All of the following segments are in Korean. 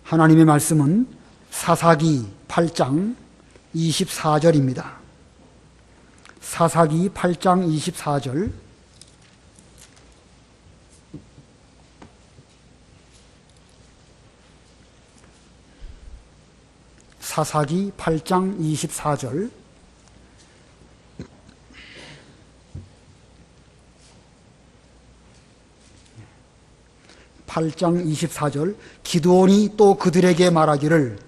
하나님의 말씀은 사사기 8장 24절입니다. 사사기 8장 24절. 사사기 8장 24절. 기드온이 또 그들에게 말하기를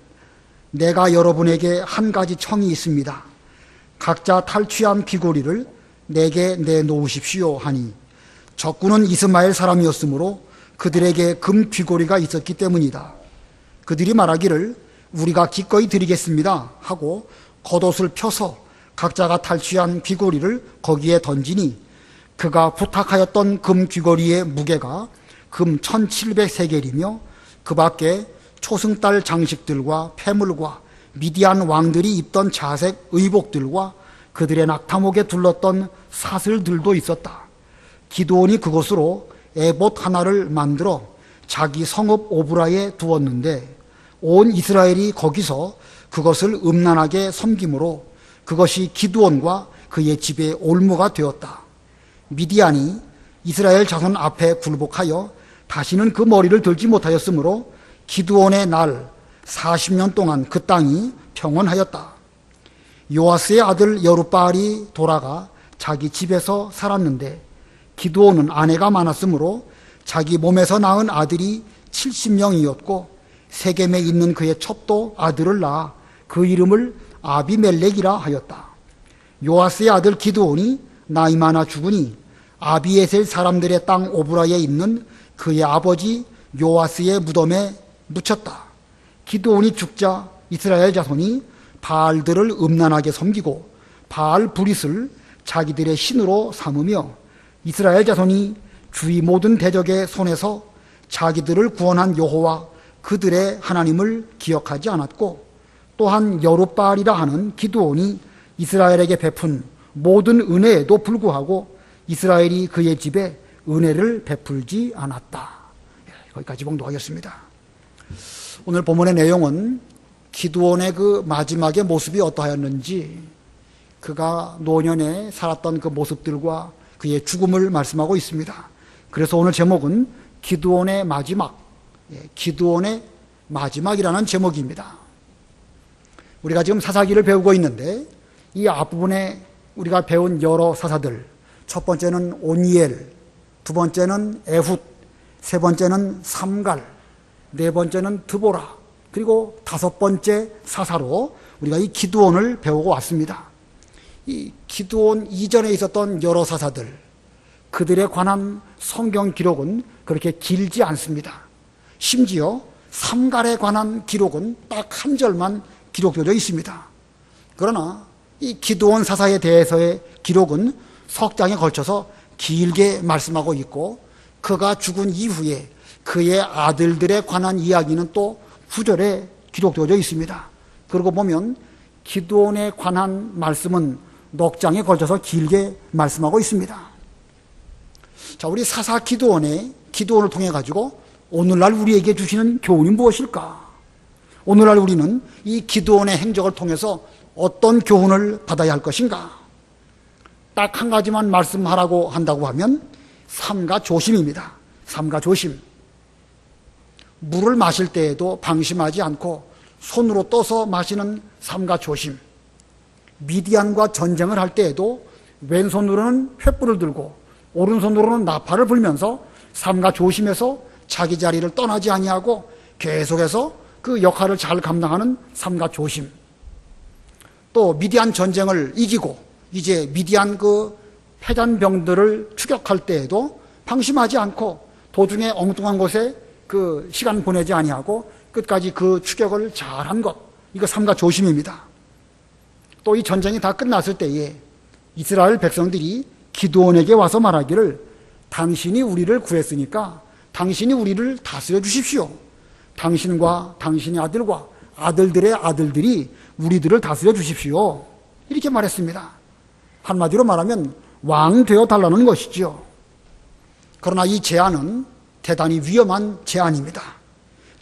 내가 여러분에게 한 가지 청이 있습니다. 각자 탈취한 귀고리를 내게 내놓으십시오 하니 적군은 이스마엘 사람이었으므로 그들에게 금 귀고리가 있었기 때문이다. 그들이 말하기를 우리가 기꺼이 드리겠습니다 하고 겉옷을 펴서 각자가 탈취한 귀고리를 거기에 던지니 그가 부탁하였던 금 귀고리의 무게가 금 1700세겔이며 그 밖에 초승달 장식들과 패물과 미디안 왕들이 입던 자색 의복들과 그들의 낙타목에 둘렀던 사슬들도 있었다. 기드온이 그것으로 에봇 하나를 만들어 자기 성읍 오브라에 두었는데 온 이스라엘이 거기서 그것을 음란하게 섬김으로 그것이 기드온과 그의 집의 올무가 되었다. 미디안이 이스라엘 자손 앞에 굴복하여 다시는 그 머리를 들지 못하였으므로 기드온의 날 40년 동안 그 땅이 평온하였다. 요아스의 아들 여룻바알이 돌아가 자기 집에서 살았는데 기드온은 아내가 많았으므로 자기 몸에서 낳은 아들이 70명이었고 세겜에 있는 그의 첩도 아들을 낳아 그 이름을 아비멜렉이라 하였다. 요아스의 아들 기드온이 나이 많아 죽으니 아비에셀 사람들의 땅 오브라에 있는 그의 아버지 요아스의 무덤에 묻혔다. 기드온이 죽자 이스라엘 자손이 바알들을 음란하게 섬기고 바알 브릿을 자기들의 신으로 삼으며 이스라엘 자손이 주위 모든 대적의 손에서 자기들을 구원한 여호와 그들의 하나님을 기억하지 않았고 또한 여룻바알이라 하는 기드온이 이스라엘에게 베푼 모든 은혜에도 불구하고 이스라엘이 그의 집에 은혜를 베풀지 않았다. 거기까지 봉독하겠습니다. 오늘 본문의 내용은 기드온의 그 마지막의 모습이 어떠하였는지 그가 노년에 살았던 그 모습들과 그의 죽음을 말씀하고 있습니다. 그래서 오늘 제목은 기드온의 마지막, 기드온의 마지막이라는 제목입니다. 우리가 지금 사사기를 배우고 있는데 이 앞부분에 우리가 배운 여러 사사들, 첫 번째는 오니엘, 두 번째는 에훗, 세 번째는 삼갈, 네 번째는 드보라, 그리고 다섯 번째 사사로 우리가 이 기드온을 배우고 왔습니다. 이 기드온 이전에 있었던 여러 사사들, 그들에 관한 성경 기록은 그렇게 길지 않습니다. 심지어 삼갈에 관한 기록은 딱 한 절만 기록되어 있습니다. 그러나 이 기드온 사사에 대해서의 기록은 석 장에 걸쳐서 길게 말씀하고 있고 그가 죽은 이후에 그의 아들들에 관한 이야기는 또 후절에 기록되어 있습니다. 그러고 보면 기드온에 관한 말씀은 넉 장에 걸쳐서 길게 말씀하고 있습니다. 자, 우리 사사 기드온을 통해 가지고 오늘날 우리에게 주시는 교훈이 무엇일까? 오늘날 우리는 이 기드온의 행적을 통해서 어떤 교훈을 받아야 할 것인가? 딱 한 가지만 말씀하라고 한다고 하면 삼가 조심입니다. 삼가 조심. 물을 마실 때에도 방심하지 않고 손으로 떠서 마시는 삼가 조심. 미디안과 전쟁을 할 때에도 왼손으로는 횃불을 들고 오른손으로는 나팔을 불면서 삼가 조심해서 자기 자리를 떠나지 아니하고 계속해서 그 역할을 잘 감당하는 삼가 조심. 또 미디안 전쟁을 이기고 이제 미디안 그 패잔병들을 추격할 때에도 방심하지 않고 도중에 엉뚱한 곳에 그 시간 보내지 아니하고 끝까지 그 추격을 잘한 것, 이거 삼가 조심입니다. 또 이 전쟁이 다 끝났을 때에 이스라엘 백성들이 기드온에게 와서 말하기를 당신이 우리를 구했으니까 당신이 우리를 다스려 주십시오. 당신과 당신의 아들과 아들들의 아들들이 우리들을 다스려 주십시오. 이렇게 말했습니다. 한마디로 말하면 왕 되어 달라는 것이죠. 그러나 이 제안은 대단히 위험한 제안입니다.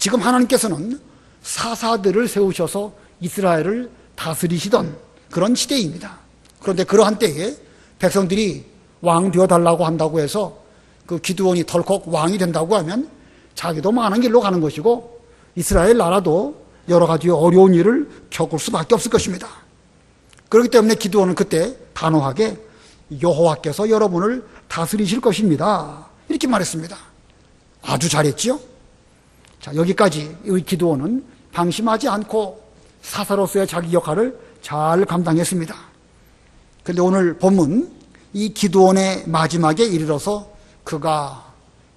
지금 하나님께서는 사사들을 세우셔서 이스라엘을 다스리시던 그런 시대입니다. 그런데 그러한 때에 백성들이 왕 되어달라고 한다고 해서 그 기드온이 덜컥 왕이 된다고 하면 자기도 많은 길로 가는 것이고 이스라엘 나라도 여러 가지 어려운 일을 겪을 수밖에 없을 것입니다. 그렇기 때문에 기드온은 그때 단호하게 여호와께서 여러분을 다스리실 것입니다, 이렇게 말했습니다. 아주 잘했지요? 자, 여기까지 이 기드온은 방심하지 않고 사사로서의 자기 역할을 잘 감당했습니다. 그런데 오늘 본문 이 기드온의 마지막에 이르러서 그가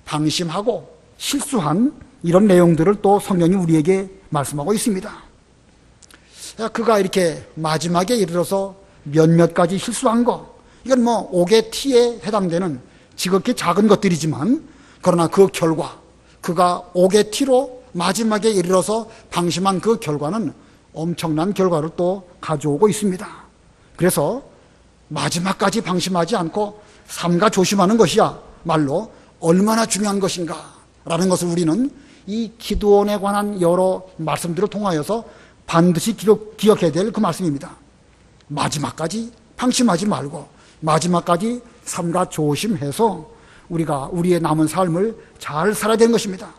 방심하고 실수한 이런 내용들을 또 성경이 우리에게 말씀하고 있습니다. 그가 이렇게 마지막에 이르러서 몇몇 가지 실수한 거, 이건 뭐 옥의 티에 해당되는 지극히 작은 것들이지만 그러나 그 결과, 그가 옥의 티로 마지막에 이르러서 방심한 그 결과는 엄청난 결과를 또 가져오고 있습니다. 그래서 마지막까지 방심하지 않고 삼가 조심하는 것이야 말로 얼마나 중요한 것인가 라는 것을 우리는 이 기드온에 관한 여러 말씀들을 통하여서 반드시 기억해야 될 그 말씀입니다. 마지막까지 방심하지 말고 마지막까지 삼가 조심해서 우리가 우리의 남은 삶을 잘 살아야 되는 것입니다.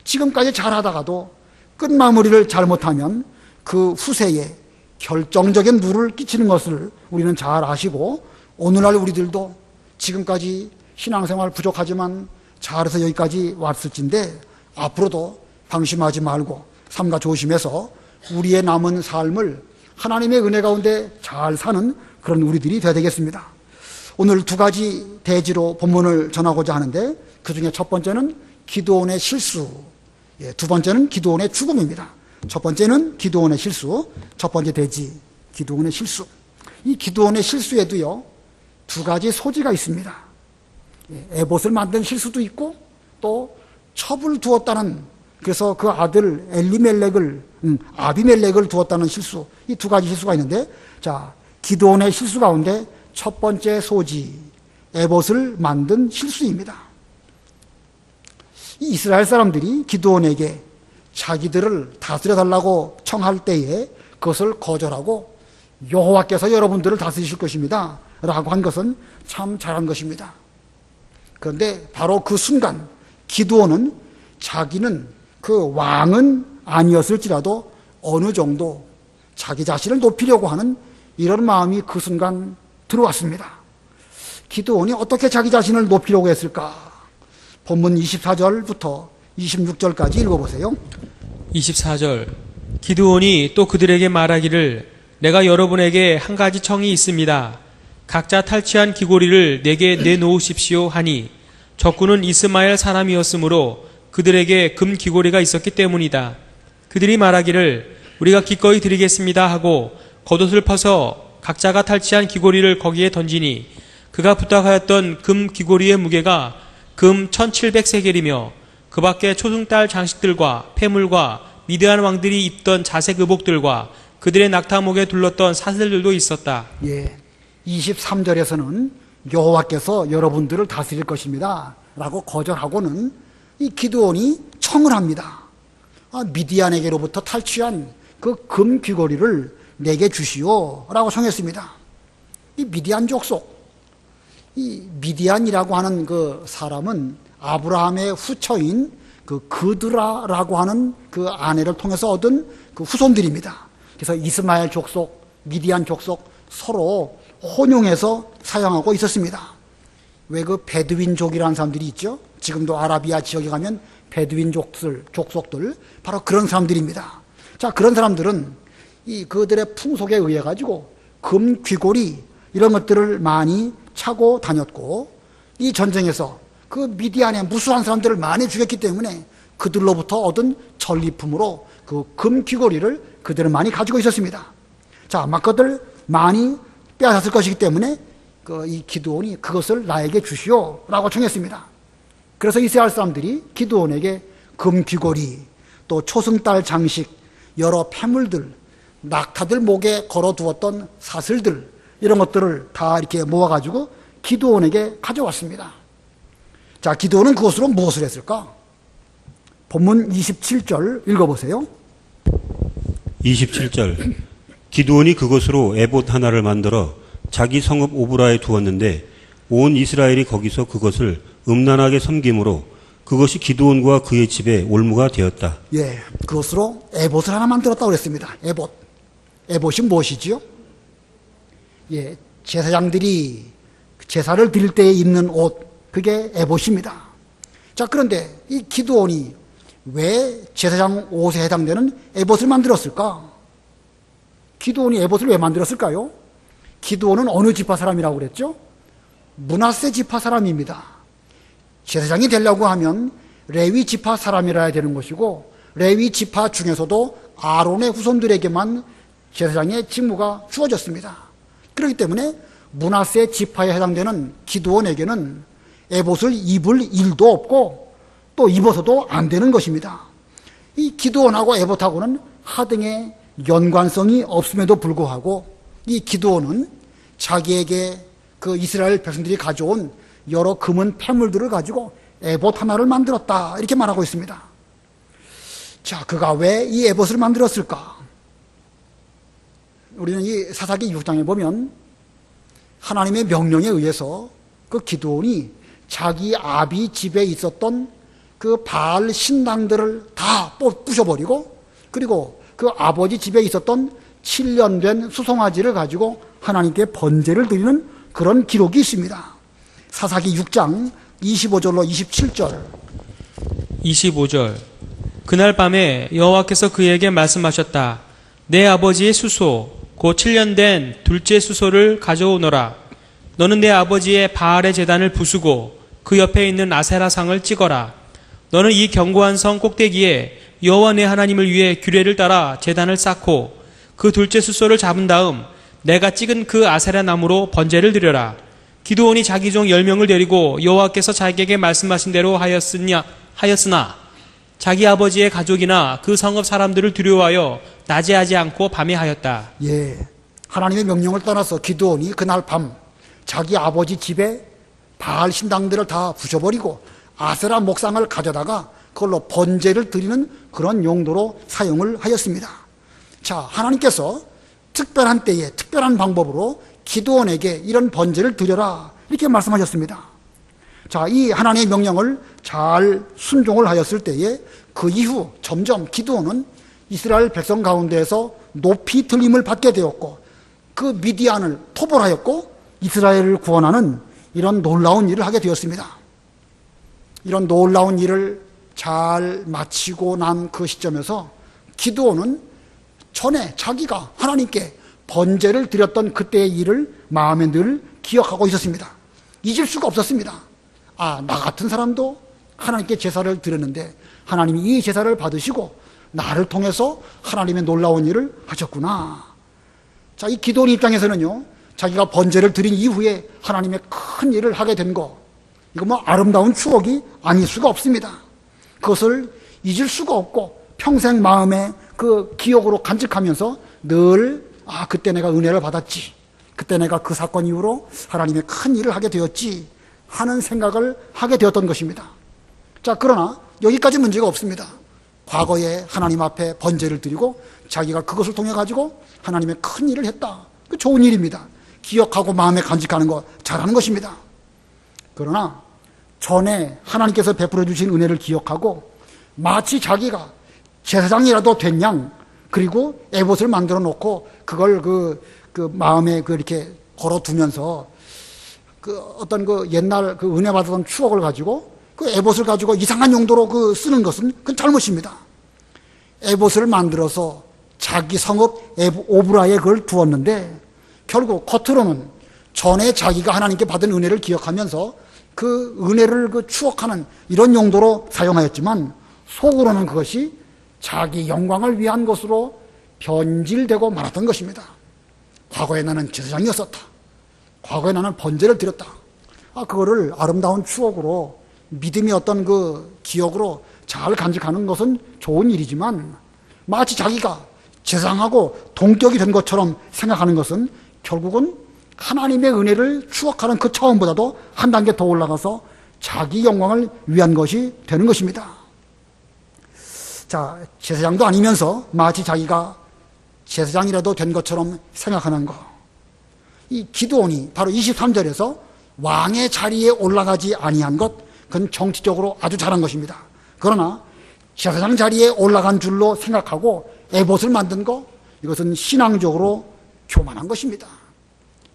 지금까지 잘하다가도 끝마무리를 잘못하면 그 후세에 결정적인 누를 끼치는 것을 우리는 잘 아시고, 오늘날 우리들도 지금까지 신앙생활 부족하지만 잘해서 여기까지 왔을진데 앞으로도 방심하지 말고 삼가 조심해서 우리의 남은 삶을 하나님의 은혜 가운데 잘 사는 그런 우리들이 되어야 되겠습니다. 오늘 두 가지 대지로 본문을 전하고자 하는데, 그 중에 첫 번째는 기드온의 실수, 두 번째는 기드온의 죽음입니다. 첫 번째는 기드온의 실수, 첫 번째 대지 기드온의 실수. 이 기드온의 실수에도요 두 가지 소지가 있습니다. 에봇을 만든 실수도 있고 또 첩을 두었다는, 그래서 그 아들 아비멜렉을 두었다는 실수, 이 두 가지 실수가 있는데, 자, 기드온의 실수 가운데 첫 번째 소지, 에봇을 만든 실수입니다. 이 이스라엘 사람들이 기드온에게 자기들을 다스려 달라고 청할 때에 그것을 거절하고 여호와께서 여러분들을 다스리실 것입니다 라고 한 것은 참 잘한 것입니다. 그런데 바로 그 순간 기드온은 자기는 그 왕은 아니었을지라도 어느 정도 자기 자신을 높이려고 하는 이런 마음이 그 순간 들어왔습니다. 기드온이 어떻게 자기 자신을 높이려고 했을까? 본문 24절부터 26절까지 읽어보세요. 24절. 기드온이 또 그들에게 말하기를 내가 여러분에게 한 가지 청이 있습니다. 각자 탈취한 귀고리를 내게 내놓으십시오 하니 적군은 이스마엘 사람이었으므로 그들에게 금 귀고리가 있었기 때문이다. 그들이 말하기를 우리가 기꺼이 드리겠습니다 하고 겉옷을 퍼서 각자가 탈취한 귀고리를 거기에 던지니 그가 부탁하였던 금 귀고리의 무게가 금 1700세겔이며 그 밖에 초승달 장식들과 폐물과 미드안 왕들이 입던 자색 의복들과 그들의 낙타목에 둘렀던 사슬들도 있었다. 23절에서는 여호와께서 여러분들을 다스릴 것입니다 라고 거절하고는 이 기드온이 청을 합니다. 미디안에게로부터 탈취한 그 금 귀고리를 내게 주시오 라고 청했습니다. 이 미디안 족속, 이 미디안이라고 하는 그 사람은 아브라함의 후처인 그 그드라라고 하는 그 아내를 통해서 얻은 그 후손들입니다. 그래서 이스마엘 족속, 미디안 족속 서로 혼용해서 사용하고 있었습니다. 왜 그 베두인족이라는 사람들이 있죠? 지금도 아라비아 지역에 가면 베두인 족속들, 바로 그런 사람들입니다. 자, 그런 사람들은 이 그들의 풍속에 의해 가지고 금 귀고리 이런 것들을 많이 차고 다녔고, 이 전쟁에서 그 미디안의 무수한 사람들을 많이 죽였기 때문에 그들로부터 얻은 전리품으로 그 금 귀고리를 그들은 많이 가지고 있었습니다. 자, 아마 그들 많이 빼앗았을 것이기 때문에 이 기드온이 그것을 나에게 주시오라고 청했습니다. 그래서 이스라엘 사람들이 기드온에게 금 귀고리, 또 초승달 장식, 여러 폐물들, 낙타들 목에 걸어두었던 사슬들, 이런 것들을 다 이렇게 모아가지고 기드온에게 가져왔습니다. 자, 기드온은 그것으로 무엇을 했을까? 본문 27절 읽어보세요. 27절. 기드온이 그것으로 에봇 하나를 만들어 자기 성읍 오브라에 두었는데 온 이스라엘이 거기서 그것을 음란하게 섬김으로 그것이 기드온과 그의 집에 올무가 되었다. 예, 그것으로 에봇을 하나 만들었다고 그랬습니다. 에봇. 에봇이 무엇이지요? 예, 제사장들이 제사를 드릴 때에 입는 옷, 그게 에봇입니다. 자, 그런데 이 기드온이 왜 제사장 옷에 해당되는 에봇을 만들었을까? 기드온이 에봇을 왜 만들었을까요? 기드온은 어느 지파 사람이라고 그랬죠? 므낫세 지파 사람입니다. 제사장이 되려고 하면 레위 지파 사람이라야 되는 것이고, 레위 지파 중에서도 아론의 후손들에게만 제사장의 직무가 주어졌습니다. 그렇기 때문에 므낫세 지파에 해당되는 기드온에게는 에봇을 입을 일도 없고 또 입어서도 안 되는 것입니다. 이 기드온하고 에봇하고는 하등의 연관성이 없음에도 불구하고 이 기드온은 자기에게 그 이스라엘 백성들이 가져온 여러 금은 폐물들을 가지고 에봇 하나를 만들었다, 이렇게 말하고 있습니다. 자, 그가 왜 이 에봇을 만들었을까? 우리는 이 사사기 6장에 보면 하나님의 명령에 의해서 그 기드온이 자기 아비 집에 있었던 그 바알 신당들을 다 부셔버리고, 그리고 그 아버지 집에 있었던 7년 된 수송아지를 가지고 하나님께 번제를 드리는 그런 기록이 있습니다. 사사기 6장 25절로 27절. 25절. 그날 밤에 여호와께서 그에게 말씀하셨다. 내 아버지의 수소 곧 7년 된 둘째 수소를 가져오너라. 너는 내 아버지의 바알의 제단을 부수고 그 옆에 있는 아세라 상을 찍어라. 너는 이 견고한 성 꼭대기에 여호와 내 하나님을 위해 규례를 따라 제단을 쌓고 그 둘째 수소를 잡은 다음 내가 찍은 그 아세라 나무로 번제를 드려라. 기드온이 자기 종 10명을 데리고 여호와께서 자기에게 말씀하신 대로 하였으나 자기 아버지의 가족이나 그 성읍 사람들을 두려워하여 낮에 하지 않고 밤에 하였다. 예, 하나님의 명령을 따라서 기드온이 그날 밤 자기 아버지 집에 바알 신당들을 다 부셔버리고 아세라 목상을 가져다가 그걸로 번제를 드리는 그런 용도로 사용을 하였습니다. 자, 하나님께서 특별한 때에 특별한 방법으로 기드온에게 이런 번제를 드려라, 이렇게 말씀하셨습니다. 자, 이 하나님의 명령을 잘 순종을 하였을 때에 그 이후 점점 기드온은 이스라엘 백성 가운데에서 높이 들림을 받게 되었고, 그 미디안을 토벌하였고 이스라엘을 구원하는 이런 놀라운 일을 하게 되었습니다. 이런 놀라운 일을 잘 마치고 난 그 시점에서 기드온은 전에 자기가 하나님께 번제를 드렸던 그때의 일을 마음에 늘 기억하고 있었습니다. 잊을 수가 없었습니다. 아, 나 같은 사람도 하나님께 제사를 드렸는데 하나님이 이 제사를 받으시고 나를 통해서 하나님의 놀라운 일을 하셨구나. 자, 이 기드온 입장에서는요, 자기가 번제를 드린 이후에 하나님의 큰 일을 하게 된 거, 이거 뭐 아름다운 추억이 아닐 수가 없습니다. 그것을 잊을 수가 없고 평생 마음에 그 기억으로 간직하면서 늘 그때 내가 은혜를 받았지, 그때 내가 그 사건 이후로 하나님의 큰 일을 하게 되었지 하는 생각을 하게 되었던 것입니다. 자, 그러나 여기까지 문제가 없습니다. 과거에 하나님 앞에 번제를 드리고 자기가 그것을 통해 가지고 하나님의 큰 일을 했다, 그 좋은 일입니다. 기억하고 마음에 간직하는 거 잘하는 것입니다. 그러나 전에 하나님께서 베풀어 주신 은혜를 기억하고 마치 자기가 제사장이라도 된 양, 그리고 에봇을 만들어 놓고 그걸 그 마음에 이렇게 걸어두면서 그 어떤 그 옛날 그 은혜 받았던 추억을 가지고 그 에봇을 가지고 이상한 용도로 쓰는 것은 그건 잘못입니다. 에봇을 만들어서 자기 성읍 오브라에 그걸 두었는데 결국 겉으로는 전에 자기가 하나님께 받은 은혜를 기억하면서 그 은혜를 추억하는 이런 용도로 사용하였지만 속으로는 그것이 자기 영광을 위한 것으로 변질되고 말았던 것입니다. 과거에 나는 제사장이었었다. 과거에 나는 번제를 드렸다. 그거를 아름다운 추억으로 믿음의 어떤 그 기억으로 잘 간직하는 것은 좋은 일이지만 마치 자기가 제사장하고 동격이 된 것처럼 생각하는 것은 결국은 하나님의 은혜를 추억하는 그 차원보다도 한 단계 더 올라가서 자기 영광을 위한 것이 되는 것입니다. 자, 제사장도 아니면서 마치 자기가 제사장이라도 된 것처럼 생각하는 거. 이 기드온이 바로 23절에서 왕의 자리에 올라가지 아니한 것, 그건 정치적으로 아주 잘한 것입니다. 그러나 제사장 자리에 올라간 줄로 생각하고 에봇을 만든 거, 이것은 신앙적으로 교만한 것입니다.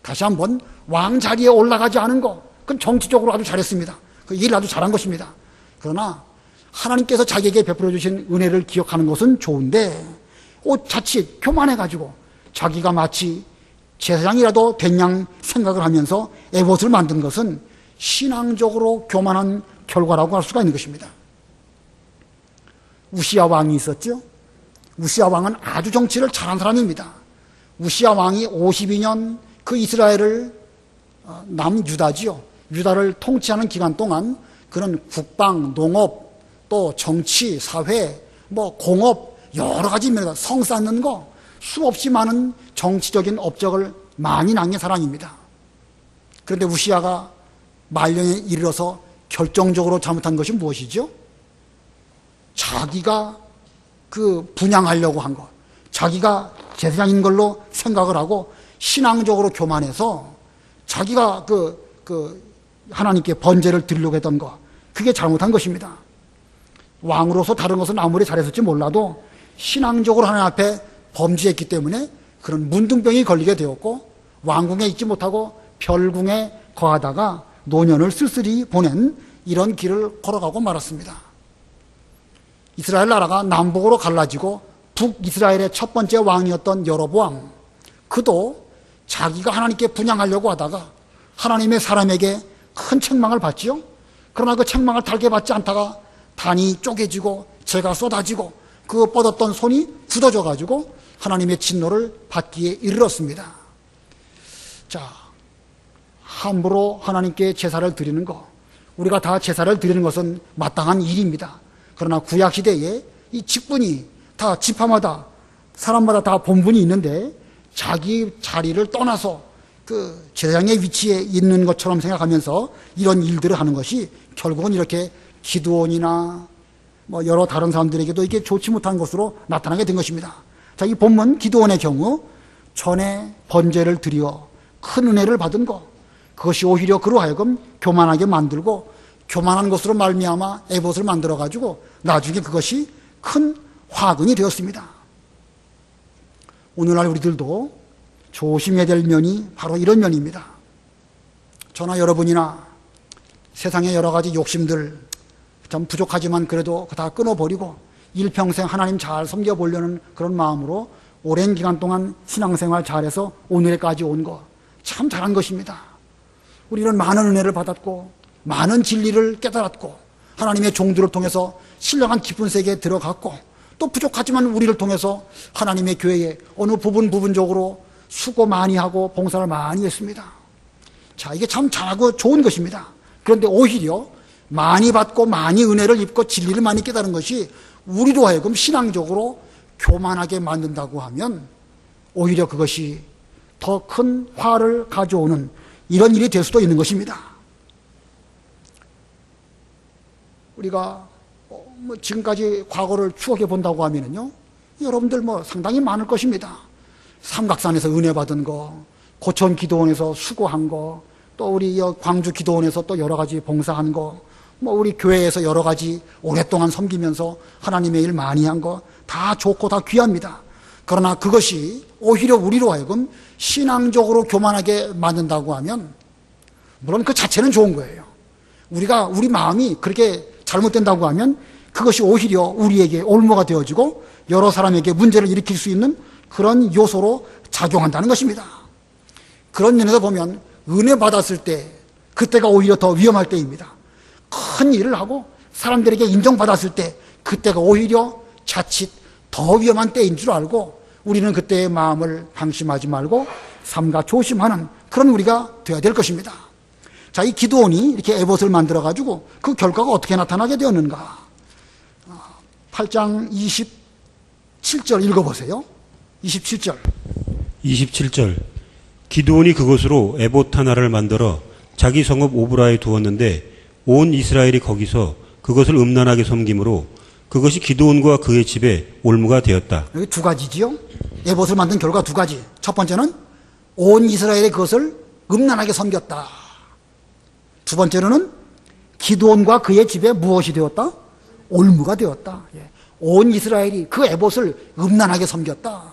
다시 한번 왕 자리에 올라가지 않은 거, 그건 정치적으로 아주 잘했습니다. 그 일 아주 잘한 것입니다. 그러나 하나님께서 자기에게 베풀어 주신 은혜를 기억하는 것은 좋은데 자칫 교만해가지고 자기가 마치 제사장이라도 된 양 생각을 하면서 에봇을 만든 것은 신앙적으로 교만한 결과라고 할 수가 있는 것입니다. 우시야 왕이 있었죠. 우시야 왕은 아주 정치를 잘한 사람입니다. 우시야 왕이 52년 그 이스라엘을 남유다지요. 유다를 통치하는 기간 동안 그런 국방, 농업, 또 정치, 사회, 공업 여러 가지 면에서 성 쌓는 거 수없이 많은 정치적인 업적을 많이 남긴 사람입니다. 그런데 우시야가 말년에 이르러서 결정적으로 잘못한 것이 무엇이죠? 자기가 분양하려고 한 것, 자기가 제사장인 걸로 생각을 하고 신앙적으로 교만해서 자기가 하나님께 번제를 드리려고 했던 것, 그게 잘못한 것입니다. 왕으로서 다른 것은 아무리 잘했을지 몰라도 신앙적으로 하나님 앞에 범죄했기 때문에 그런 문둥병이 걸리게 되었고 왕궁에 있지 못하고 별궁에 거하다가 노년을 쓸쓸히 보낸 이런 길을 걸어가고 말았습니다. 이스라엘 나라가 남북으로 갈라지고 북이스라엘의 첫 번째 왕이었던 여로보암, 그도 자기가 하나님께 분양하려고 하다가 하나님의 사람에게 큰 책망을 받지요. 그러나 그 책망을 달게 받지 않다가 단이 쪼개지고 재가 쏟아지고 그 뻗었던 손이 굳어져 가지고 하나님의 진노를 받기에 이르렀습니다. 자, 함부로 하나님께 제사를 드리는 것, 우리가 다 제사를 드리는 것은 마땅한 일입니다. 그러나 구약시대에 이 직분이 다 지파마다 사람마다 다 본분이 있는데 자기 자리를 떠나서 그 제사장의 위치에 있는 것처럼 생각하면서 이런 일들을 하는 것이 결국은 이렇게 기드온이나 여러 다른 사람들에게도 이게 좋지 못한 것으로 나타나게 된 것입니다. 자, 이 본문 기드온의 경우 전에 번제를 드려 큰 은혜를 받은 것, 그것이 오히려 그로 하여금 교만하게 만들고 교만한 것으로 말미암아 에봇을 만들어 가지고 나중에 그것이 큰 화근이 되었습니다. 오늘날 우리들도 조심해야 될 면이 바로 이런 면입니다. 저나 여러분이나 세상의 여러 가지 욕심들 좀 부족하지만 그래도 다 끊어버리고 일평생 하나님 잘 섬겨보려는 그런 마음으로 오랜 기간 동안 신앙생활 잘해서 오늘까지 온 거 참 잘한 것입니다. 우리는 많은 은혜를 받았고 많은 진리를 깨달았고 하나님의 종들을 통해서 신령한 깊은 세계에 들어갔고 또 부족하지만 우리를 통해서 하나님의 교회에 어느 부분적으로 수고 많이 하고 봉사를 많이 했습니다. 자, 이게 참 잘하고 좋은 것입니다. 그런데 오히려 많이 받고 많이 은혜를 입고 진리를 많이 깨달은 것이 우리로 하여금 신앙적으로 교만하게 만든다고 하면 오히려 그것이 더 큰 화를 가져오는 이런 일이 될 수도 있는 것입니다. 우리가 지금까지 과거를 추억해 본다고 하면요, 여러분들 상당히 많을 것입니다. 삼각산에서 은혜 받은 거, 고천 기도원에서 수고한 거, 또 우리 광주 기도원에서 또 여러 가지 봉사한 거, 우리 교회에서 여러 가지 오랫동안 섬기면서 하나님의 일 많이 한 거 다 좋고 다 귀합니다. 그러나 그것이 오히려 우리로 하여금 신앙적으로 교만하게 만든다고 하면 물론 그 자체는 좋은 거예요. 우리 마음이 그렇게 잘못된다고 하면 그것이 오히려 우리에게 올무가 되어지고 여러 사람에게 문제를 일으킬 수 있는 그런 요소로 작용한다는 것입니다. 그런 면에서 보면 은혜 받았을 때 그때가 오히려 더 위험할 때입니다. 큰 일을 하고 사람들에게 인정받았을 때 그때가 오히려 자칫 더 위험한 때인 줄 알고 우리는 그때의 마음을 방심하지 말고 삼가 조심하는 그런 우리가 되어야 될 것입니다. 자, 이 기드온이 이렇게 에봇을 만들어가지고 그 결과가 어떻게 나타나게 되었는가? 8장 27절 읽어보세요. 27절. 27절. 기드온이 그것으로 에봇 하나를 만들어 자기 성읍 오브라에 두었는데 온 이스라엘이 거기서 그것을 음란하게 섬김으로 그것이 기드온과 그의 집에 올무가 되었다. 여기 두 가지지요. 에봇을 만든 결과 두 가지. 첫 번째는 온 이스라엘이 그것을 음란하게 섬겼다. 두 번째로는 기드온과 그의 집에 무엇이 되었다? 올무가 되었다. 온 이스라엘이 그 에봇을 음란하게 섬겼다.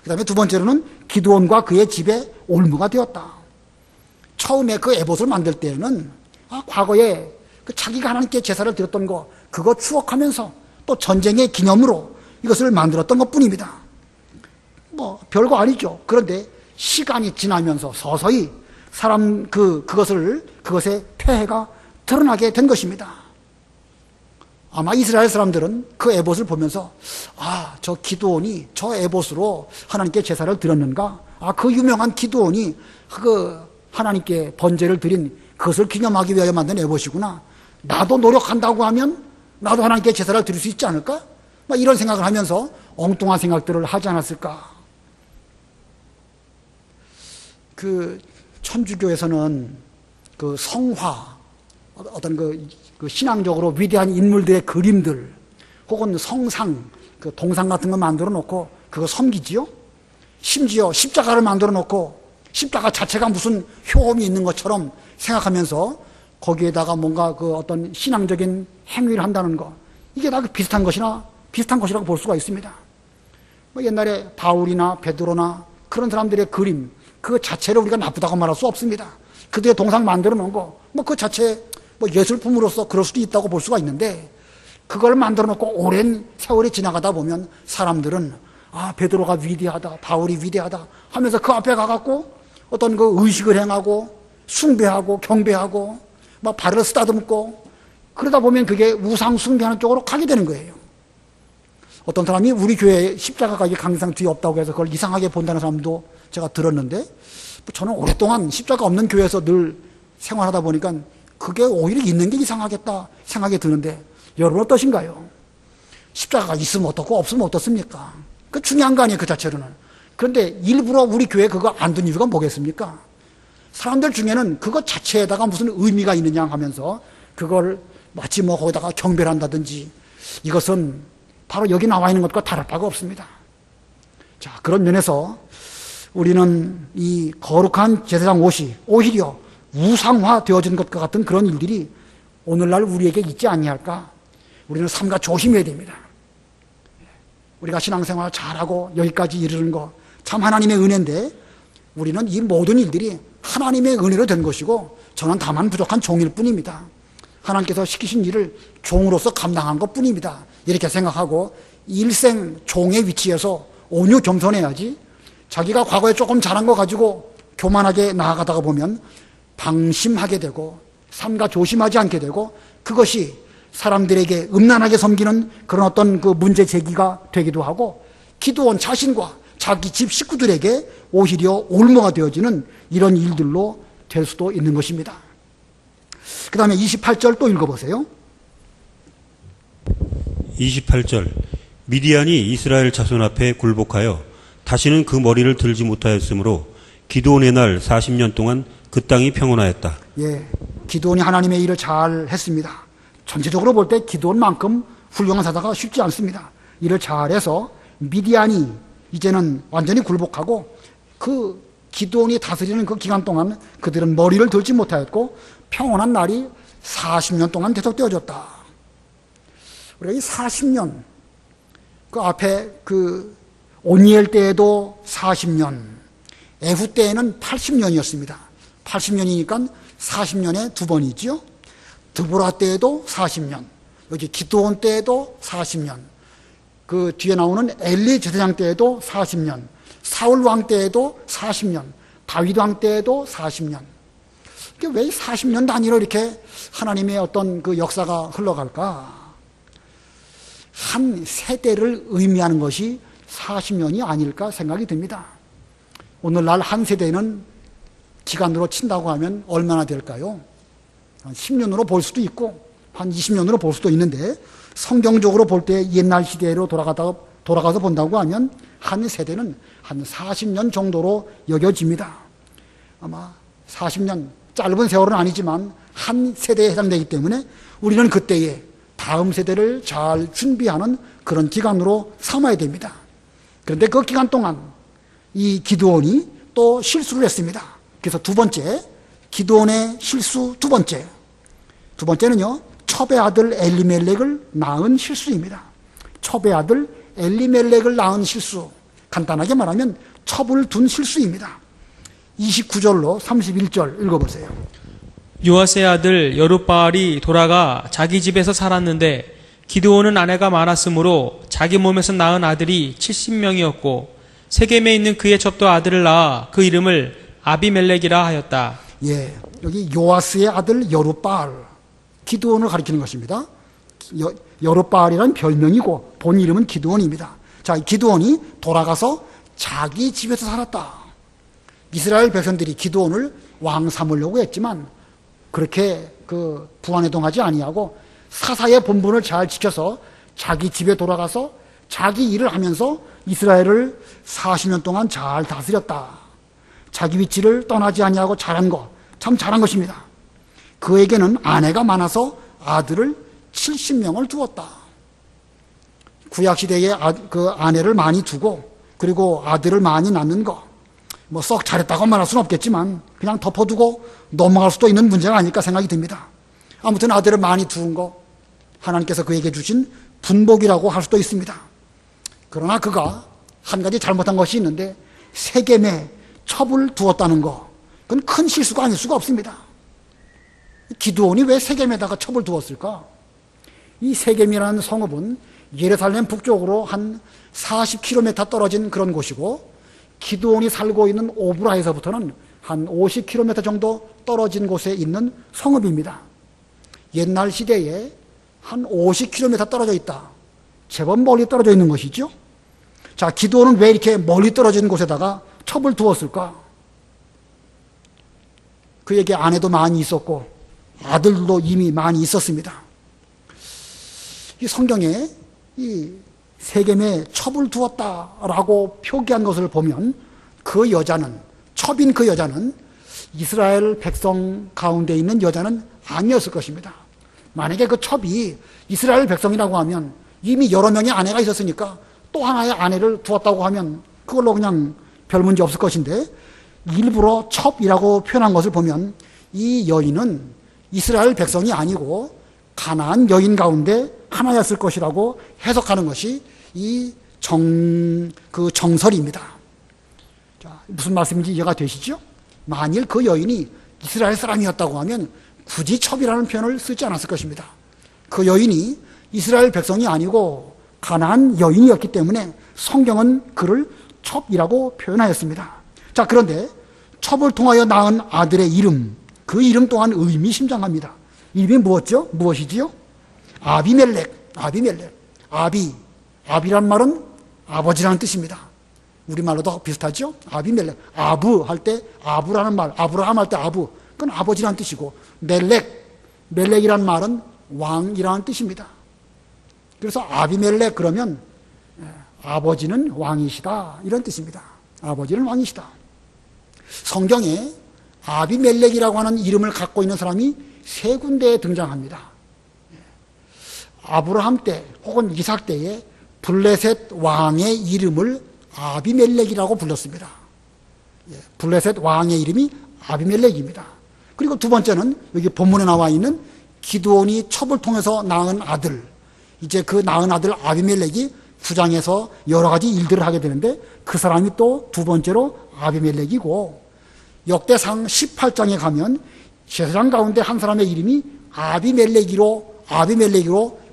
그 다음에 두 번째로는 기드온과 그의 집에 올무가 되었다. 처음에 그 에봇을 만들 때는 과거에 그 자기가 하나님께 제사를 드렸던 거 그거 추억하면서 또 전쟁의 기념으로 이것을 만들었던 것 뿐입니다. 뭐 별거 아니죠. 그런데 시간이 지나면서 서서히 그것의 폐해가 드러나게 된 것입니다. 아마 이스라엘 사람들은 그 에봇을 보면서 저 기드온이 저 에봇으로 하나님께 제사를 드렸는가? 그 유명한 기드온이 그 하나님께 번제를 드린 그것을 기념하기 위하여 만든 에봇이구나. 나도 노력한다고 하면 나도 하나님께 제사를 드릴 수 있지 않을까? 이런 생각을 하면서 엉뚱한 생각들을 하지 않았을까? 그 천주교에서는 그 성화, 어떤 그 신앙적으로 위대한 인물들의 그림들 혹은 성상, 그 동상 같은 거 만들어 놓고 그거 섬기지요? 심지어 십자가를 만들어 놓고 십자가 자체가 무슨 효험이 있는 것처럼 생각하면서 거기에다가 뭔가 그 어떤 신앙적인 행위를 한다는 거, 이게 다 비슷한 것이라고 볼 수가 있습니다. 옛날에 바울이나 베드로나 그런 사람들의 그림, 그 자체를 우리가 나쁘다고 말할 수 없습니다. 그들의 동상 만들어 놓은 거, 그 자체 예술품으로서 그럴 수도 있다고 볼 수가 있는데, 그걸 만들어 놓고 오랜 세월이 지나가다 보면 사람들은 베드로가 위대하다, 바울이 위대하다 하면서 그 앞에 가갖고 어떤 그 의식을 행하고 숭배하고 경배하고 발을 쓰다듬고, 그러다 보면 그게 우상 숭배하는 쪽으로 가게 되는 거예요. 어떤 사람이 우리 교회에 십자가가 강상 뒤에 없다고 해서 그걸 이상하게 본다는 사람도 제가 들었는데, 저는 오랫동안 십자가 없는 교회에서 늘 생활하다 보니까 그게 오히려 있는 게 이상하겠다 생각이 드는데, 여러분 어떠신가요? 십자가가 있으면 어떻고 없으면 어떻습니까? 그 중요한 거 아니에요, 그 자체로는. 그런데 일부러 우리 교회에 그거 안 둔 이유가 뭐겠습니까? 사람들 중에는 그것 자체에다가 무슨 의미가 있느냐 하면서 그걸 마치 거기다가 경배를 한다든지, 이것은 바로 여기 나와 있는 것과 다를 바가 없습니다. 자, 그런 면에서 우리는 이 거룩한 제사장 옷이 오히려 우상화 되어진 것과 같은 그런 일들이 오늘날 우리에게 있지 아니할까? 우리는 삼가 조심해야 됩니다. 우리가 신앙생활 잘하고 여기까지 이르는 거 참 하나님의 은혜인데, 우리는 이 모든 일들이 하나님의 은혜로 된 것이고 저는 다만 부족한 종일 뿐입니다. 하나님께서 시키신 일을 종으로서 감당한 것 뿐입니다. 이렇게 생각하고 일생 종의 위치에서 온유 겸손해야지, 자기가 과거에 조금 잘한 거 가지고 교만하게 나아가다가 보면 방심하게 되고 삼가 조심하지 않게 되고, 그것이 사람들에게 음란하게 섬기는 그런 어떤 그 문제 제기가 되기도 하고, 기드온 자신과 자기 집 식구들에게 오히려 올무가 되어지는 이런 일들로 될 수도 있는 것입니다. 그 다음에 28절 또 읽어보세요. 28절. 미디안이 이스라엘 자손 앞에 굴복하여 다시는 그 머리를 들지 못하였으므로 기드온의 날 40년 동안 그 땅이 평온하였다. 기드온이 하나님의 일을 잘 했습니다. 전체적으로 볼 때 기드온만큼 훌륭한 사자가 쉽지 않습니다. 일을 잘해서 미디안이 이제는 완전히 굴복하고, 그 기드온이 다스리는 그 기간 동안 그들은 머리를 들지 못하였고 평온한 날이 40년 동안 계속되어졌다. 우리가 이 40년, 그 앞에 그 오니엘 때에도 40년, 에후 때에는 80년이었습니다. 80년이니까 40년에 두 번이죠. 드보라 때에도 40년, 여기 기드온 때에도 40년, 그 뒤에 나오는 엘리 제사장 때에도 40년, 사울 왕 때에도 40년, 다윗 왕 때에도 40년. 이게 왜 40년 단위로 이렇게 하나님의 어떤 그 역사가 흘러갈까? 한 세대를 의미하는 것이 40년이 아닐까 생각이 듭니다. 오늘날 한 세대는 기간으로 친다고 하면 얼마나 될까요? 한 10년으로 볼 수도 있고 한 20년으로 볼 수도 있는데, 성경적으로 볼 때 옛날 시대로 돌아가서 본다고 하면 한 세대는 한 40년 정도로 여겨집니다. 아마 40년, 짧은 세월은 아니지만 한 세대에 해당되기 때문에 우리는 그때에 다음 세대를 잘 준비하는 그런 기간으로 삼아야 됩니다. 그런데 그 기간 동안 이 기드온이 또 실수를 했습니다. 그래서 두 번째, 기드온의 실수 두 번째는요, 첩의 아들 엘리멜렉을 낳은 실수입니다. 첩의 아들 엘리멜렉을 낳은 실수. 간단하게 말하면 첩을 둔 실수입니다. 29절로 31절 읽어보세요. 요아스의 아들 여룻바알이 돌아가 자기 집에서 살았는데 기드온은 아내가 많았으므로 자기 몸에서 낳은 아들이 70명이었고 세겜에 있는 그의 첩도 아들을 낳아 그 이름을 아비멜렉이라 하였다. 예, 여기 요아스의 아들 여룻바알, 기드온을 가리키는 것입니다. 여룻바알이란 별명이고 본 이름은 기드온입니다. 자, 기드온이 돌아가서 자기 집에서 살았다. 이스라엘 백성들이 기드온을 왕 삼으려고 했지만 그렇게 부안해동하지 아니하고 사사의 본분을 잘 지켜서 자기 집에 돌아가서 자기 일을 하면서 이스라엘을 40년 동안 잘 다스렸다. 자기 위치를 떠나지 아니하고 잘한 것, 참 잘한 것입니다. 그에게는 아내가 많아서 아들을 70명을 두었다. 구약시대에 그 아내를 많이 두고 그리고 아들을 많이 낳는 거, 뭐 썩 잘했다고 말할 수는 없겠지만 그냥 덮어두고 넘어갈 수도 있는 문제가 아닐까 생각이 듭니다. 아무튼 아들을 많이 두은 거, 하나님께서 그에게 주신 분복이라고 할 수도 있습니다. 그러나 그가 한 가지 잘못한 것이 있는데 세겜에 첩을 두었다는 거, 그건 큰 실수가 아닐 수가 없습니다. 기드온이 왜 세겜에다가 첩을 두었을까? 이 세겜이라는 성읍은 예루살렘 북쪽으로 한 40km 떨어진 그런 곳이고 기드온이 살고 있는 오브라에서부터는 한 50km 정도 떨어진 곳에 있는 성읍입니다. 옛날 시대에 한 50km 떨어져 있다. 제법 멀리 떨어져 있는 것이죠. 자, 기드온은 왜 이렇게 멀리 떨어진 곳에다가 첩을 두었을까? 그에게 아내도 많이 있었고 아들도 이미 많이 있었습니다. 이 성경에 이 세겜에 첩을 두었다라고 표기한 것을 보면 그 여자는, 첩인 그 여자는 이스라엘 백성 가운데 있는 여자는 아니었을 것입니다. 만약에 그 첩이 이스라엘 백성이라고 하면 이미 여러 명의 아내가 있었으니까 또 하나의 아내를 두었다고 하면 그걸로 그냥 별 문제 없을 것인데 일부러 첩이라고 표현한 것을 보면 이 여인은 이스라엘 백성이 아니고 가나안 여인 가운데 하나였을 것이라고 해석하는 것이 이 정설입니다. 자, 무슨 말씀인지 이해가 되시죠? 만일 그 여인이 이스라엘 사람이었다고 하면 굳이 첩이라는 표현을 쓰지 않았을 것입니다. 그 여인이 이스라엘 백성이 아니고 가나안 여인이었기 때문에 성경은 그를 첩이라고 표현하였습니다. 자, 그런데 첩을 통하여 낳은 아들의 이름, 그 이름 또한 의미심장합니다. 이름이 무엇이지요? 아비멜렉. 아비란 말은 아버지라는 뜻입니다. 우리말로도 비슷하죠? 아비멜렉. 아부 할 때 아부라는 말, 아브라함 할 때 아부, 그건 아버지라는 뜻이고, 멜렉이란 말은 왕이라는 뜻입니다. 그래서 아비멜렉 그러면 아버지는 왕이시다, 이런 뜻입니다. 아버지는 왕이시다. 성경에 아비멜렉이라고 하는 이름을 갖고 있는 사람이 세 군데에 등장합니다. 아브라함 때 혹은 이삭 때에 블레셋 왕의 이름을 아비멜렉이라고 불렀습니다. 블레셋 왕의 이름이 아비멜렉입니다. 그리고 두 번째는 여기 본문에 나와 있는 기드온이 첩을 통해서 낳은 아들, 이제 그 낳은 아들 아비멜렉이 구장에서 여러 가지 일들을 하게 되는데 그 사람이 또 두 번째로 아비멜렉이고, 역대상 18장에 가면 제사장 가운데 한 사람의 이름이 아비멜렉이로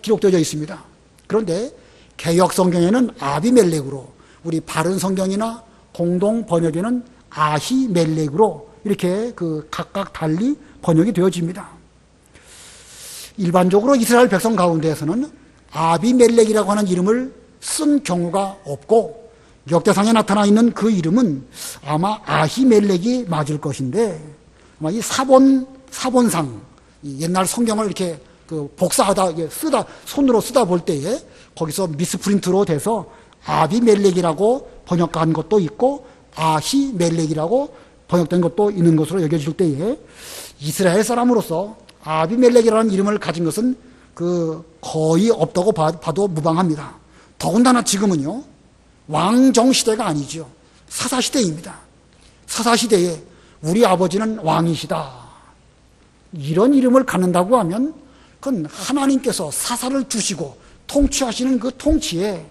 기록되어 있습니다. 그런데 개역 성경에는 아비멜렉으로, 우리 바른 성경이나 공동 번역에는 아히멜렉으로 이렇게 각각 달리 번역이 되어집니다. 일반적으로 이스라엘 백성 가운데에서는 아비멜렉이라고 하는 이름을 쓴 경우가 없고, 역대상에 나타나 있는 그 이름은 아마 아히멜렉이 맞을 것인데, 아마 이 사본상, 옛날 성경을 이렇게 복사하다, 손으로 쓰다 볼 때에 거기서 미스프린트로 돼서 아비멜렉이라고 번역한 것도 있고 아히멜렉이라고 번역된 것도 있는 것으로 여겨질 때에 이스라엘 사람으로서 아비멜렉이라는 이름을 가진 것은 거의 없다고 봐도 무방합니다. 더군다나 지금은요, 왕정 시대가 아니죠. 사사 시대입니다. 사사 시대에 우리 아버지는 왕이시다, 이런 이름을 갖는다고 하면 그건 하나님께서 사사를 두시고 통치하시는 그 통치에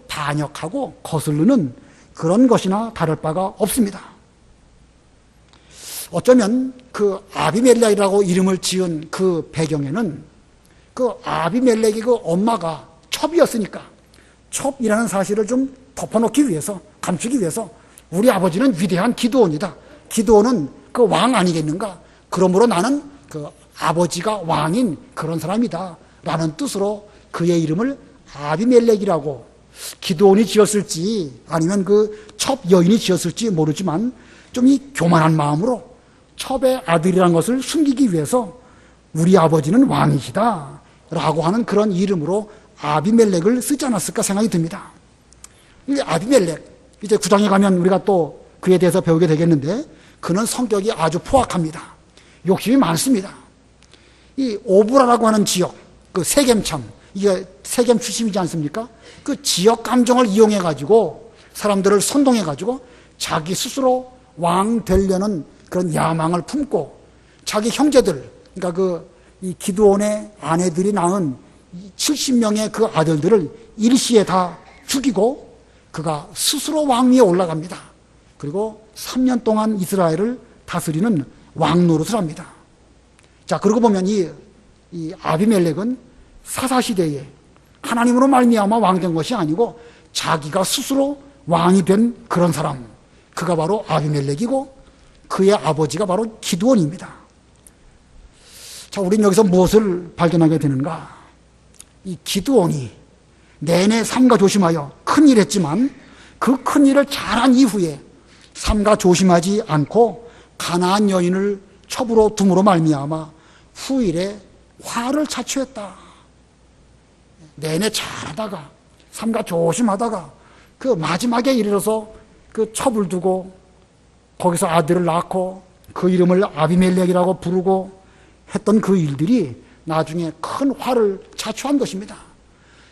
반역하고 거스르는 그런 것이나 다를 바가 없습니다. 어쩌면 아비멜렉이라고 이름을 지은 그 배경에는 아비멜렉이 엄마가 첩이었으니까 첩이라는 사실을 좀 덮어놓기 위해서, 감추기 위해서 우리 아버지는 위대한 기드온이다, 기드온은 왕 아니겠는가, 그러므로 나는 아버지가 왕인 그런 사람이다 라는 뜻으로 그의 이름을 아비멜렉이라고 기드온이 지었을지 아니면 첩 여인이 지었을지 모르지만 좀 이 교만한 마음으로 첩의 아들이라는 것을 숨기기 위해서 우리 아버지는 왕이시다 라고 하는 그런 이름으로 아비멜렉을 쓰지 않았을까 생각이 듭니다. 이 아비멜렉, 이제 9장에 가면 우리가 또 그에 대해서 배우게 되겠는데, 그는 성격이 아주 포악합니다. 욕심이 많습니다. 이 오브라라고 하는 지역, 세겜참, 이게 세겜 출신이지 않습니까? 그 지역 감정을 이용해 가지고 사람들을 선동해 가지고 자기 스스로 왕 되려는 그런 야망을 품고, 자기 형제들, 그러니까 이 기드온의 아내들이 낳은 70명의 그 아들들을 일시에 다 죽이고 그가 스스로 왕 위에 올라갑니다. 그리고 3년 동안 이스라엘을 다스리는 왕 노릇을 합니다. 자, 그러고 보면 이 아비멜렉은 사사시대에 하나님으로 말미암아 왕된 것이 아니고 자기가 스스로 왕이 된 그런 사람, 그가 바로 아비멜렉이고 그의 아버지가 바로 기드온입니다. 자, 우리는 여기서 무엇을 발견하게 되는가? 이 기드온이 내내 삼가 조심하여 큰일 했지만 그 큰일을 잘한 이후에 삼가 조심하지 않고 가나안 여인을 첩으로 둠으로 말미암아 후일에 화를 자초했다. 내내 잘하다가 삼가 조심하다가 마지막에 이르러서 첩을 두고 거기서 아들을 낳고 그 이름을 아비멜렉이라고 부르고 했던 그 일들이 나중에 큰 화를 자초한 것입니다.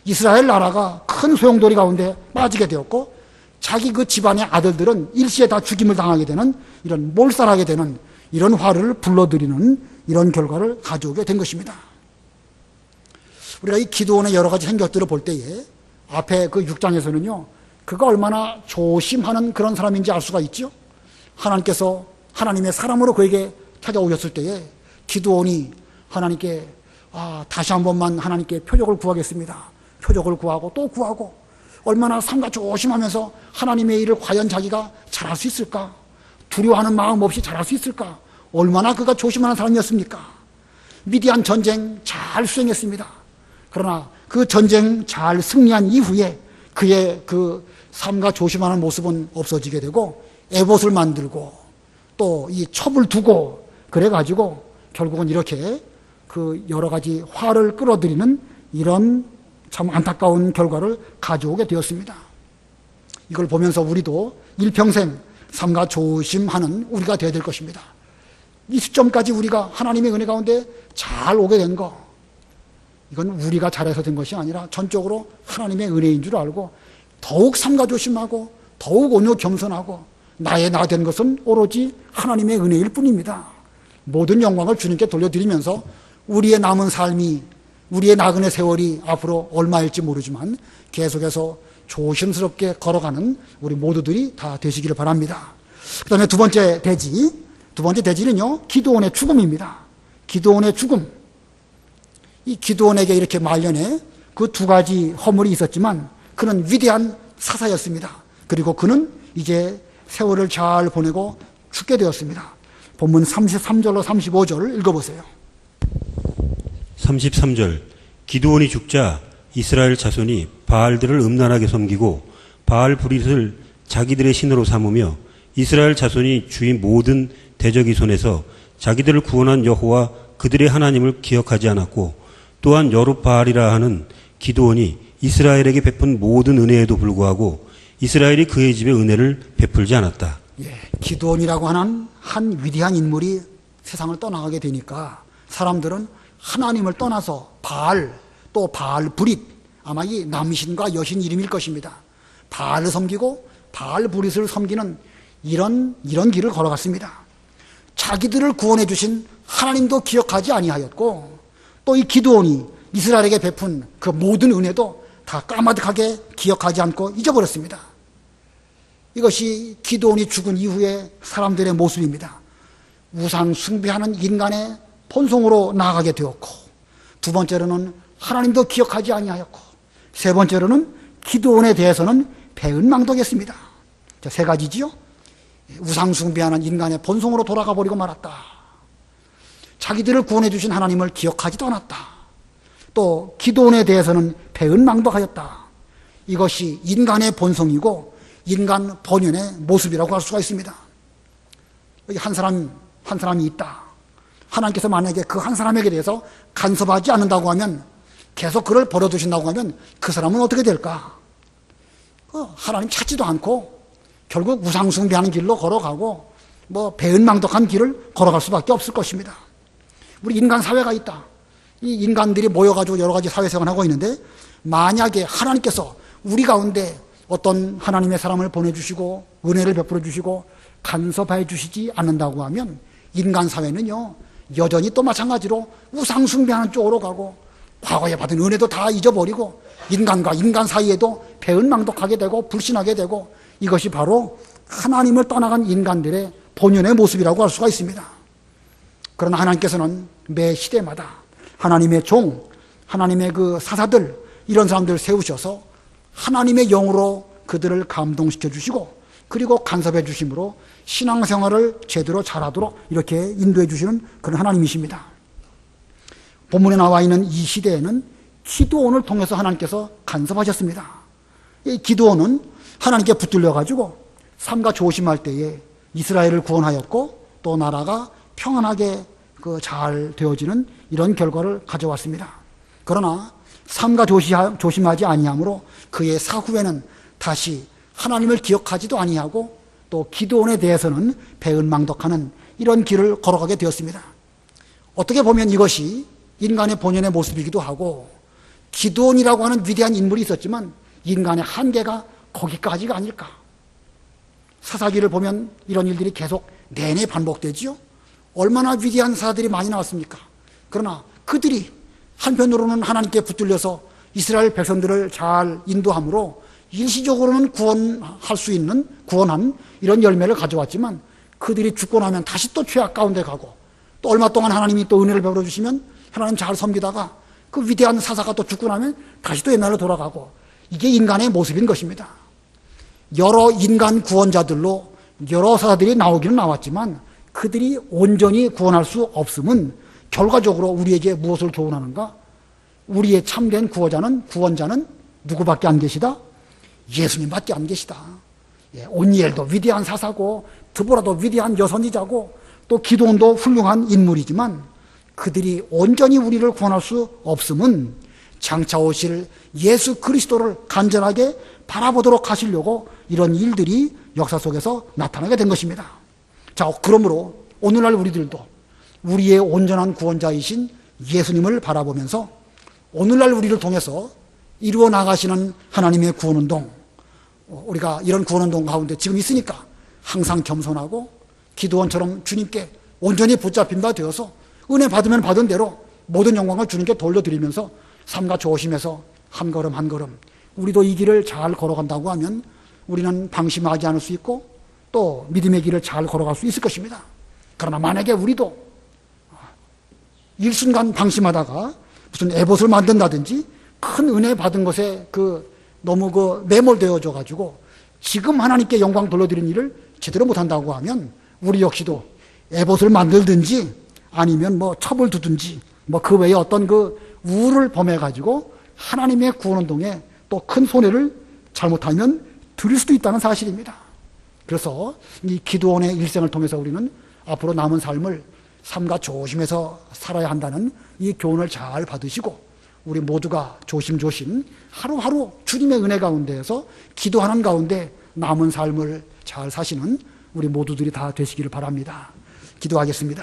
이스라엘 나라가 큰 소용돌이 가운데 빠지게 되었고 자기 집안의 아들들은 일시에 다 죽임을 당하게 되는, 이런 몰살하게 되는 이런 화를 불러들이는 이런 결과를 가져오게 된 것입니다. 우리가 이 기드온의 여러 가지 행적들을 볼 때에 앞에 6장에서는요, 그가 얼마나 조심하는 그런 사람인지 알 수가 있죠. 하나님께서 하나님의 사람으로 그에게 찾아오셨을 때에 기드온이 하나님께 다시 한 번만 하나님께 표적을 구하겠습니다. 표적을 구하고 또 구하고, 얼마나 삼가 조심하면서 하나님의 일을 과연 자기가 잘할 수 있을까? 두려워하는 마음 없이 잘할 수 있을까? 얼마나 그가 조심하는 사람이었습니까? 미디안 전쟁 잘 수행했습니다. 그러나 그 전쟁 잘 승리한 이후에 그의 삼가 조심하는 모습은 없어지게 되고 에봇을 만들고 또 이 첩을 두고 그래가지고 결국은 이렇게 여러 가지 화를 끌어들이는 이런 참 안타까운 결과를 가져오게 되었습니다. 이걸 보면서 우리도 일평생 삼가 조심하는 우리가 되어야 될 것입니다. 이 시점까지 우리가 하나님의 은혜 가운데 잘 오게 된 거, 이건 우리가 잘해서 된 것이 아니라 전적으로 하나님의 은혜인 줄 알고 더욱 삼가 조심하고 더욱 온유 겸손하고 나의 나 된 것은 오로지 하나님의 은혜일 뿐입니다. 모든 영광을 주님께 돌려드리면서 우리의 남은 삶이, 우리의 나그네 세월이 앞으로 얼마일지 모르지만 계속해서 조심스럽게 걸어가는 우리 모두들이 다 되시기를 바랍니다. 그 다음에 두 번째 대지는요, 기드온의 죽음입니다. 기드온의 죽음. 이 기드온에게 이렇게 말년에 그 두 가지 허물이 있었지만 그는 위대한 사사였습니다. 그리고 그는 이제 세월을 잘 보내고 죽게 되었습니다. 본문 33절로 35절 읽어보세요. 33절. 기드온이 죽자 이스라엘 자손이 바알들을 음란하게 섬기고 바알 브릿을 자기들의 신으로 삼으며 이스라엘 자손이 주의 모든 대적이 손에서 자기들을 구원한 여호와 그들의 하나님을 기억하지 않았고, 또한 여룻바알이라 하는 기드온이 이스라엘에게 베푼 모든 은혜에도 불구하고 이스라엘이 그의 집에 은혜를 베풀지 않았다. 기드온이라고 하는 한 위대한 인물이 세상을 떠나가게 되니까 사람들은 하나님을 떠나서 바알, 또 바알 브릿, 아마 이 남신과 여신 이름일 것입니다. 바알을 섬기고 바알 브릿을 섬기는 이런 길을 걸어갔습니다. 자기들을 구원해 주신 하나님도 기억하지 아니하였고, 또 이 기드온이 이스라엘에게 베푼 그 모든 은혜도 다 까마득하게 기억하지 않고 잊어버렸습니다. 이것이 기드온이 죽은 이후의 사람들의 모습입니다. 우상 숭배하는 인간의 본성으로 나아가게 되었고, 두 번째로는 하나님도 기억하지 아니하였고, 세 번째로는 기드온에 대해서는 배은망덕했습니다. 자, 세 가지지요. 우상 숭배하는 인간의 본성으로 돌아가 버리고 말았다. 자기들을 구원해 주신 하나님을 기억하지도 않았다. 또 기드온에 대해서는 배은망덕하였다. 이것이 인간의 본성이고 인간 본연의 모습이라고 할 수가 있습니다. 여기 한 사람이 있다. 하나님께서 만약에 그 한 사람에게 대해서 간섭하지 않는다고 하면, 계속 그를 버려두신다고 하면 그 사람은 어떻게 될까? 하나님 찾지도 않고 결국 우상 숭배하는 길로 걸어가고 배은망덕한 길을 걸어갈 수밖에 없을 것입니다. 우리 인간 사회가 있다. 이 인간들이 모여가지고 여러 가지 사회생활을 하고 있는데, 만약에 하나님께서 우리 가운데 어떤 하나님의 사람을 보내주시고 은혜를 베풀어 주시고 간섭해 주시지 않는다고 하면, 인간 사회는요 여전히 또 마찬가지로 우상 숭배하는 쪽으로 가고, 과거에 받은 은혜도 다 잊어버리고 인간과 인간 사이에도 배은망덕하게 되고 불신하게 되고, 이것이 바로 하나님을 떠나간 인간들의 본연의 모습이라고 할 수가 있습니다. 그러나 하나님께서는 매 시대마다 하나님의 종, 하나님의 그 사사들, 이런 사람들을 세우셔서 하나님의 영으로 그들을 감동시켜 주시고, 그리고 간섭해 주심으로 신앙생활을 제대로 잘하도록 이렇게 인도해 주시는 그런 하나님이십니다. 본문에 나와 있는 이 시대에는 기드온을 통해서 하나님께서 간섭하셨습니다. 이 기드온은 하나님께 붙들려 가지고 삼가 조심할 때에 이스라엘을 구원하였고, 또 나라가 평안하게 잘 되어지는 이런 결과를 가져왔습니다. 그러나 삼가 조심하지 아니함으로 그의 사후에는 다시 하나님을 기억하지도 아니하고, 또 기드온에 대해서는 배은망덕하는 이런 길을 걸어가게 되었습니다. 어떻게 보면 이것이 인간의 본연의 모습이기도 하고, 기드온이라고 하는 위대한 인물이 있었지만 인간의 한계가 거기까지가 아닐까. 사사기를 보면 이런 일들이 계속 내내 반복되지요. 얼마나 위대한 사사들이 많이 나왔습니까? 그러나 그들이 한편으로는 하나님께 붙들려서 이스라엘 백성들을 잘 인도함으로 일시적으로는 구원한 이런 열매를 가져왔지만, 그들이 죽고 나면 다시 또 죄악 가운데 가고, 또 얼마 동안 하나님이 또 은혜를 베풀어 주시면 하나님 잘 섬기다가 그 위대한 사사가 또 죽고 나면 다시 또 옛날로 돌아가고, 이게 인간의 모습인 것입니다. 여러 인간 구원자들로 여러 사사들이 나오기는 나왔지만 그들이 온전히 구원할 수 없음은 결과적으로 우리에게 무엇을 교훈하는가? 우리의 참된 구원자는 누구밖에 안 계시다? 예수님밖에 안 계시다. 온니엘도 위대한 사사고, 드보라도 위대한 여선지자고, 또 기드온도 훌륭한 인물이지만 그들이 온전히 우리를 구원할 수 없음은 장차 오실 예수 그리스도를 간절하게 바라보도록 하시려고 이런 일들이 역사 속에서 나타나게 된 것입니다. 자, 그러므로 오늘날 우리들도 우리의 온전한 구원자이신 예수님을 바라보면서 오늘날 우리를 통해서 이루어 나가시는 하나님의 구원운동, 우리가 이런 구원운동 가운데 지금 있으니까 항상 겸손하고 기드온처럼 주님께 온전히 붙잡힌 바 되어서 은혜 받으면 받은 대로 모든 영광을 주님께 돌려드리면서 삼가 조심해서 한 걸음 한 걸음 우리도 이 길을 잘 걸어간다고 하면 우리는 방심하지 않을 수 있고 또 믿음의 길을 잘 걸어갈 수 있을 것입니다. 그러나 만약에 우리도 일순간 방심하다가 무슨 에봇을 만든다든지 큰 은혜 받은 것에 너무 매몰되어져 가지고 지금 하나님께 영광 돌려드리는 일을 제대로 못한다고 하면 우리 역시도 에봇을 만들든지 아니면 첩을 두든지 그 외에 어떤 우를 범해 가지고 하나님의 구원운동에 또 큰 손해를 잘못하면 드릴 수도 있다는 사실입니다. 그래서 이 기드온의 일생을 통해서 우리는 앞으로 남은 삶을 삼가 조심해서 살아야 한다는 이 교훈을 잘 받으시고 우리 모두가 조심조심 하루하루 주님의 은혜 가운데에서 기도하는 가운데 남은 삶을 잘 사시는 우리 모두들이 다 되시기를 바랍니다. 기도하겠습니다.